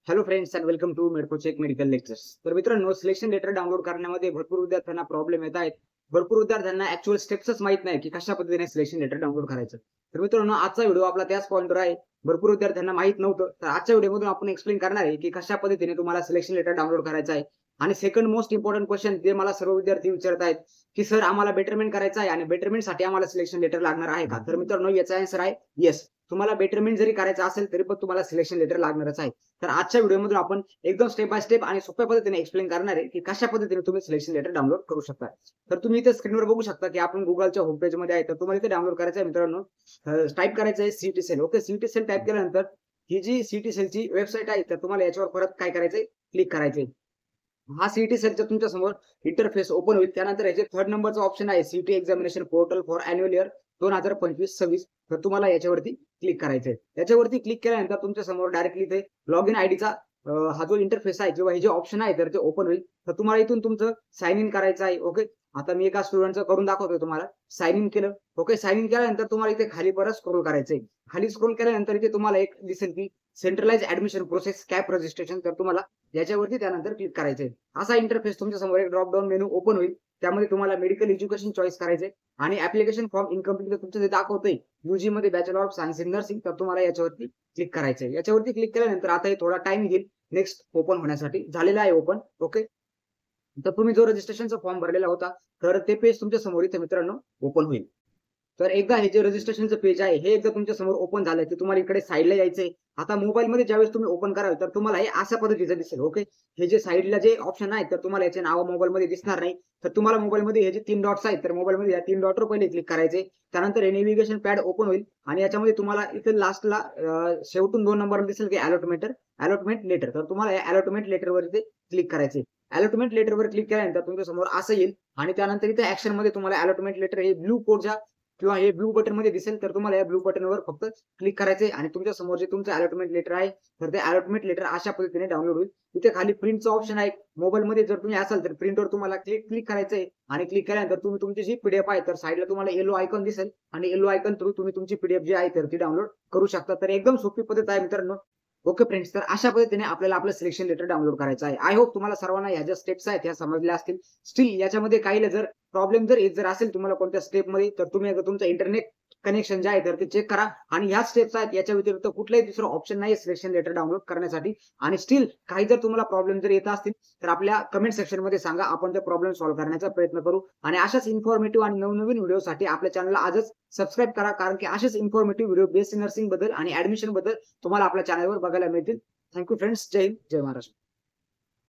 Hello friends and welcome to Medco check medical lectures. तर मित्रांनो, selection letter download करण्यामध्ये भरपूर विद्यार्थ्यांना प्रॉब्लेम येत आहेत. भरपूर विद्यार्थ्यांना ऍक्च्युअल स्टेप्सच माहित नाही की कशा पद्धतीने सिलेक्शन लेटर डाउनलोड करायचं. तर मित्रांनो, आजचा व्हिडिओ आपला त्याच पॉइंटवर आहे. भरपूर विद्यार्थ्यांना माहित नव्हतं, तर आजच्या व्हिडिओमधून आपण एक्सप्लेन करणार आहे की कशा पद्धतीने तुम्हाला सिलेक्शन लेटर डाउनलोड करायचं आहे. आणि सेकंड मोस्ट इम्पॉर्टंट क्वेश्चन जे मला सर्व विद्यार्थी विचारत आहेत की सर आम्हाला बेटरमेंट करायचं आहे आणि बेटरमेंटसाठी आम्हाला सिलेक्शन लेटर लागणार आहे का? तर मित्रांनो, याचा आन्सर आहे येस. तुम्हाला बेटरमेंट जरी करायचं असेल तरी पण तुम्हाला सिलेक्शन लेटर लागणारच आहे. तर आजच्या व्हिडिओमधून आपण एकदम स्टेप बाय स्टेप आणि सोप्या पद्धतीने एक्सप्लेन करणार आहे की कशा पद्धतीने तुम्ही सिलेक्शन लेटर डाउनलोड करू शकता. तर तुम्ही इथे स्क्रीनवर बघू शकता की आपण गुगलच्या होम पेज मध्ये आहे. तर तुम्हाला इथे डाउनलोड करायचं आहे मित्रांनो. टाइप करायचं आहे CET cell. Okay, CET cell type केल्यानंतर ही जी सीटी सेलची वेबसाईट आहे तर तुम्हाला याच्यावर परत काय करायचंय, क्लिक करायचंय. हा सीटी सेलचा तुमच्या समोर इंटरफेस ओपन होईल. त्यानंतर याचे थर्ड नंबरचा ऑप्शन आहे CET examination portal for annual year 2025-26. तर तुम्हाला याच्यावरती क्लिक करायचंय. याच्यावरती क्लिक केल्यानंतर तुमच्या समोर डायरेक्टली इथे लॉग इन आयडीचा हा जो इंटरफेस आहे किंवा हे जे ऑप्शन आहे तर ते ओपन होईल. तर तुम्हाला इथून तुमचं साइन इन करायचं आहे. ओके, आता मी एका स्टुडंटचं करून दाखवतोय तुम्हाला. साइन इन केलं. ओके, साइन इन केल्यानंतर तुम्हाला इथे खाली परत स्क्रोल करायचंय. खाली स्क्रोल केल्यानंतर इथे तुम्हाला एक दिसेल की centralise admission process CAP registration. तर तुम्हाला याच्यावरती त्यानंतर क्लिक करायचंय. असा इंटरफेस तुमच्या समोर एक ड्रॉप डाऊन मेनू ओपन होईल. त्यामध्ये तुम्हाला मेडिकल एज्युकेशन चॉईस करायचंय आणि ऍप्लिकेशन फॉर्म इनकम्प्लीट तुमचं जे दाखवतंय यूजी मध्ये bachelor of science in nursing. तर तुम्हाला याच्यावरती क्लिक करायचंय. याच्यावरती क्लिक केल्यानंतर आता हे थोडा टाइम घेईल नेक्स्ट ओपन होण्यासाठी. झालेला आहे ओपन. ओके, तर तुम्ही जो रजिस्ट्रेशनचा फॉर्म भरलेला होता तर ते पेज तुमच्या समोर इथे मित्रांनो ओपन होईल. तर एकदा हे जे रजिस्ट्रेशनचं पेज आहे हे एकदा तुमच्या समोर ओपन झालं की तुम्हाला इकडे साईडला यायचंय. आता मोबाईलमध्ये ज्यावेळेस तुम्ही ओपन कराल तर तुम्हाला हे अशा पद्धतीचं दिसेल. ओके, हे जे साईडला जे ऑप्शन आहे तर तुम्हाला याचे नाव मोबाईलमध्ये दिसणार नाही. तर तुम्हाला मोबाईलमध्ये हे जे 3 डॉट्स आहेत तर मोबाईलमध्ये या 3 डॉटवर पहिले क्लिक करायचे. त्यानंतर हे नेव्हिगेशन पॅड ओपन होईल आणि याच्यामध्ये तुम्हाला इथे लास्टला शेवटून 2 नंबर दिसेल की अलॉटमेंट लेटर. तर तुम्हाला या अलॉटमेंट लेटरवर इथे क्लिक करायचे. अलॉटमेंट लेटरवर क्लिक केल्यानंतर तुमच्या समोर असं येईल आणि त्यानंतर इथे ऍक्शन मध्ये तुम्हाला अलॉटमेंट लेटर हे ब्लू कोडच्या किंवा हे ब्लू बटन मध्ये दिसेल. तर तुम्हाला या ब्लू बटनवर फक्त क्लिक करायचंय आणि तुमच्या समोर जे तुमचं अलॉटमेंट लेटर आहे तर ते अलॉटमेंट लेटर अशा पद्धतीने डाउनलोड होईल. इथे खाली प्रिंटचा ऑप्शन आहे. मोबाईलमध्ये जर तुम्ही असाल तर प्रिंटवर तुम्हाला क्लिक करायचंय आणि क्लिक केल्यानंतर तुम्ही तुमची जी पीडीएफ आहे तर साईडला तुम्हाला येलो आयकॉन दिसेल आणि येलो आयकॉन थ्रू तुम्ही तुमची पीडीएफ जी आहे तर ती डाउनलोड करू शकता. तर एकदम सोपी पद्धत आहे मित्रांनो. ओके फ्रेंड्स, तर अशा पद्धतीने आपल्याला आपलं सिलेक्शन लेटर डाउनलोड करायचं आहे. आय होप तुम्हाला सर्वांना ह्या ज्या स्टेप्स आहेत ह्या समजल्या असतील. स्टील याच्यामध्ये काही जर प्रॉब्लेम जर येत असेल तुम्हाला कोणत्या स्टेपमध्ये तर तुम्ही एकदा तुमचं इंटरनेट कनेक्शन जे आहे तर ते चेक करा. आणि ह्या स्टेप्स आहेत, याच्या व्यतिरिक्त कुठलाही दुसरा ऑप्शन नाही सिलेक्शन लेटर डाउनलोड करण्यासाठी. आणि स्टील काही जर तुम्हाला प्रॉब्लेम जर येत असतील तर आपल्या कमेंट सेक्शन मध्ये सांगा, आपण ते प्रॉब्लेम सॉल्व्ह करण्याचा प्रयत्न करू. आणि अशाच इन्फॉर्मेटिव्ह आणि नवनवीन व्हिडिओसाठी आपल्या चॅनलला आजच सबस्क्राईब करा, कारण की असेच इन्फॉर्मेटिव्ह व्हिडिओ बीएससी नर्सिंग बद्दल आणि ऍडमिशन बद्दल तुम्हाला आपल्या चॅनलवर बघायला मिळतील. Thank you friends. जय हिंद, जय महाराष्ट्र.